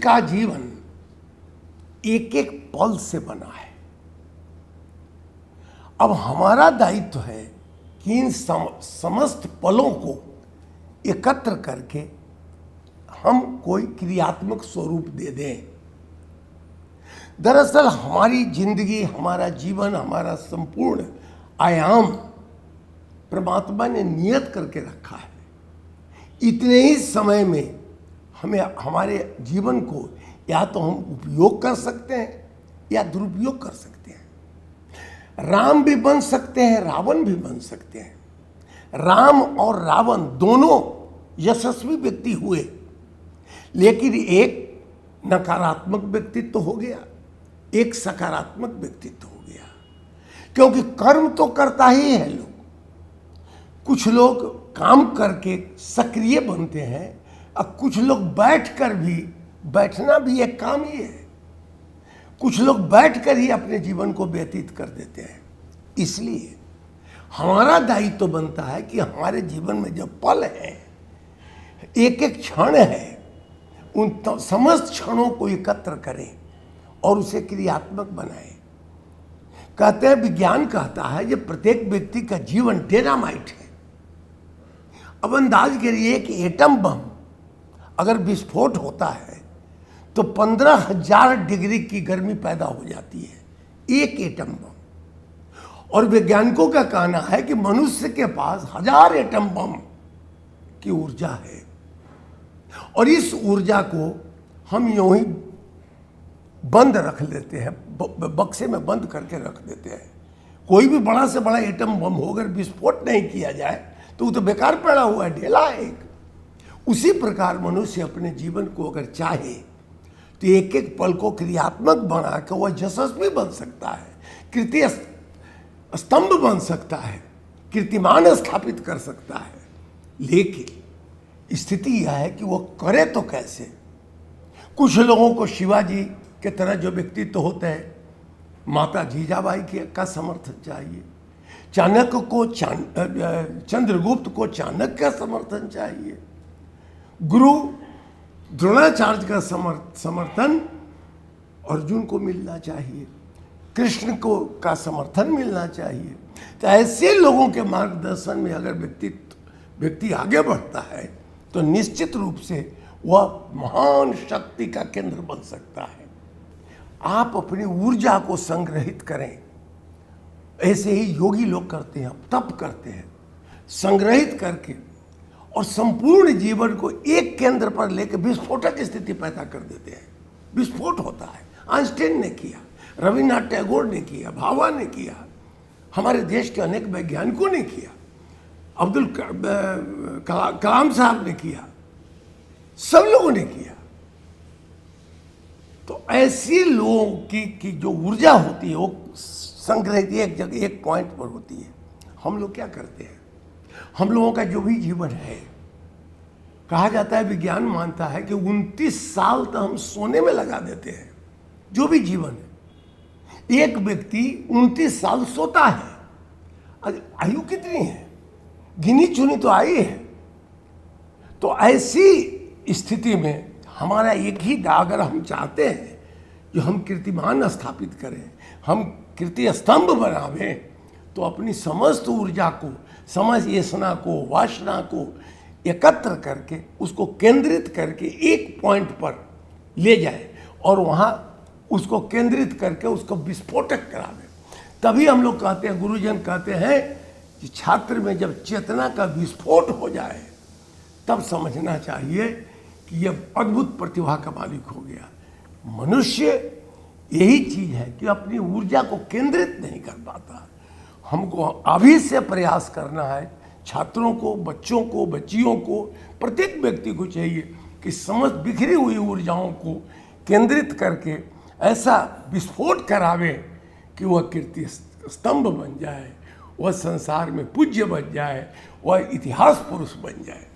का जीवन एक एक पल से बना है। अब हमारा दायित्व है कि इन समस्त पलों को एकत्र करके हम कोई क्रियात्मक स्वरूप दे दें। दरअसल हमारी जिंदगी, हमारा जीवन, हमारा संपूर्ण आयाम परमात्मा ने नियत करके रखा है। इतने ही समय में हमें हमारे जीवन को या तो हम उपयोग कर सकते हैं या दुरुपयोग कर सकते हैं। राम भी बन सकते हैं, रावण भी बन सकते हैं। राम और रावण दोनों यशस्वी व्यक्ति हुए, लेकिन एक नकारात्मक व्यक्तित्व हो गया, एक सकारात्मक व्यक्तित्व हो गया। क्योंकि कर्म तो करता ही है लोग। कुछ लोग काम करके सक्रिय बनते हैं और कुछ लोग बैठकर भी, बैठना भी एक काम ही है, कुछ लोग बैठकर ही अपने जीवन को व्यतीत कर देते हैं। इसलिए हमारा दायित्व तो बनता है कि हमारे जीवन में जो पल है, एक एक क्षण है, उन समस्त क्षणों को एकत्र करें और उसे क्रियात्मक बनाएं। कहते हैं, विज्ञान कहता है कि प्रत्येक व्यक्ति का जीवन डेनामाइट है। अब अंदाज करिए कि एटम बम अगर विस्फोट होता है तो 15,000 डिग्री की गर्मी पैदा हो जाती है, एक एटम बम। और वैज्ञानिकों का कहना है कि मनुष्य के पास 1000 एटम बम की ऊर्जा है, और इस ऊर्जा को हम यूं ही बंद रख लेते हैं, बक्से में बंद करके रख देते हैं। कोई भी बड़ा से बड़ा एटम बम हो, अगर विस्फोट नहीं किया जाए तो वो तो बेकार पड़ा हुआ है, ढेला है एक। उसी प्रकार मनुष्य अपने जीवन को अगर चाहे तो एक एक पल को क्रियात्मक बना कर वह यशस्वी बन सकता है, कीर्ति स्तंभ बन सकता है, कीर्तिमान स्थापित कर सकता है। लेकिन स्थिति यह है कि वह करे तो कैसे। कुछ लोगों को शिवाजी के तरह जो व्यक्तित्व होते हैं, माता जीजाबाई का समर्थन चाहिए, चाणक्य को चंद्रगुप्त को चाणक्य का समर्थन चाहिए, गुरु द्रोणाचार्य का समर्थन अर्जुन को मिलना चाहिए, कृष्ण को का समर्थन मिलना चाहिए। तो ऐसे लोगों के मार्गदर्शन में अगर व्यक्ति आगे बढ़ता है तो निश्चित रूप से वह महान शक्ति का केंद्र बन सकता है। आप अपनी ऊर्जा को संग्रहित करें। ऐसे ही योगी लोग करते हैं, तप करते हैं, संग्रहित करके और संपूर्ण जीवन को एक केंद्र पर लेकर विस्फोटक स्थिति पैदा कर देते हैं। विस्फोट होता है। आइंस्टाइन ने किया, रविन्द्रनाथ टैगोर ने किया, भाभा ने किया, हमारे देश के अनेक वैज्ञानिकों ने किया, अब्दुल कलाम साहब ने किया, सब लोगों ने किया। तो ऐसे लोगों की जो ऊर्जा होती है वो संग्रहित एक जगह, एक पॉइंट पर होती है। हम लोग क्या करते हैं, हम लोगों का जो भी जीवन है, कहा जाता है, विज्ञान मानता है कि 29 साल तो हम सोने में लगा देते हैं। जो भी जीवन है, एक व्यक्ति 29 साल सोता है। आयु कितनी है, गिनी चुनी तो आई है। तो ऐसी स्थिति में हमारा एक ही अगर हम चाहते हैं जो हम कीर्तिमान स्थापित करें, हम कीर्ति स्तंभ बनावें, तो अपनी समस्त ऊर्जा को, समस्त येसना को, वासना को एकत्र करके उसको केंद्रित करके एक पॉइंट पर ले जाए और वहाँ उसको केंद्रित करके उसको विस्फोटक करावे। तभी हम लोग कहते हैं, गुरुजन कहते हैं कि छात्र में जब चेतना का विस्फोट हो जाए तब समझना चाहिए कि यह अद्भुत प्रतिभा का मालिक हो गया। मनुष्य यही चीज है कि अपनी ऊर्जा को केंद्रित नहीं कर पाता। हमको अभी से प्रयास करना है, छात्रों को, बच्चों को, बच्चियों को, प्रत्येक व्यक्ति को चाहिए कि समस्त बिखरी हुई ऊर्जाओं को केंद्रित करके ऐसा विस्फोट करावे कि वह कीर्ति स्तंभ बन जाए, वह संसार में पूज्य बन जाए, वह इतिहास पुरुष बन जाए।